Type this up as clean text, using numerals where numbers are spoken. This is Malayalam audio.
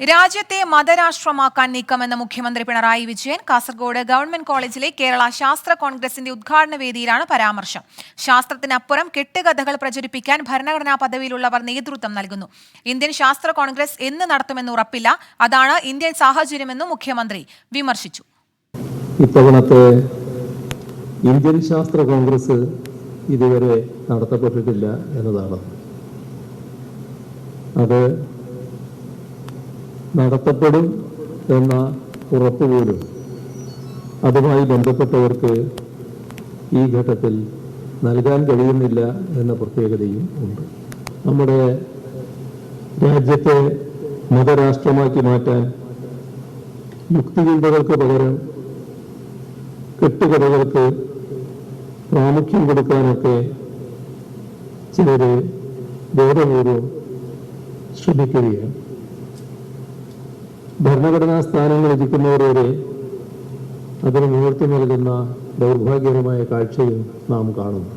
രാജ്യത്തെ മതരാഷ്ട്രമാക്കാൻ നീക്കമെന്ന് മുഖ്യമന്ത്രി പിണറായി വിജയൻ. കാസർഗോഡ് ഗവൺമെന്റ് കോളേജിലെ കേരള ശാസ്ത്ര കോൺഗ്രസിന്റെ ഉദ്ഘാടന വേദിയിലാണ് പരാമർശം. ശാസ്ത്രത്തിനപ്പുറം കെട്ടുകഥകൾ പ്രചരിപ്പിക്കാൻ ഭരണഘടനാ പദവിയിലുള്ളവർ നേതൃത്വം നൽകുന്നു. ഇന്ത്യൻ ശാസ്ത്ര കോൺഗ്രസ് എന്ന് നടത്തുമെന്ന് ഉറപ്പില്ല. അതാണ് ഇന്ത്യൻ സാഹചര്യമെന്നും മുഖ്യമന്ത്രി വിമർശിച്ചു. ഇത്തവണത്തെ ഇന്ത്യൻ ശാസ്ത്ര കോൺഗ്രസ് ഇതുവരെ നടത്തപ്പെട്ടിട്ടില്ല എന്നതാണ്. അത് നടത്തപ്പെടും എന്ന ഉറപ്പുപോലും അതുമായി ബന്ധപ്പെട്ടവർക്ക് ഈ ഘട്ടത്തിൽ നൽകാൻ കഴിയുന്നില്ല എന്ന പ്രത്യേകതയും ഉണ്ട്. നമ്മുടെ രാജ്യത്തെ മതരാഷ്ട്രമാക്കി മാറ്റാൻ യുക്തിചിന്തകൾക്ക് പകരം കെട്ടുകഥകൾക്ക് പ്രാമുഖ്യം കൊടുക്കാനൊക്കെ ചിലര് ബോധപൂർവം ശ്രമിക്കുകയാണ്. ഭരണഘടനാ സ്ഥാനങ്ങൾ ഇരിക്കുന്നവർ വരെ അതിന് നേതൃത്വം നൽകുന്ന ദൗർഭാഗ്യകരമായ കാഴ്ചയും നാം കാണുന്നു.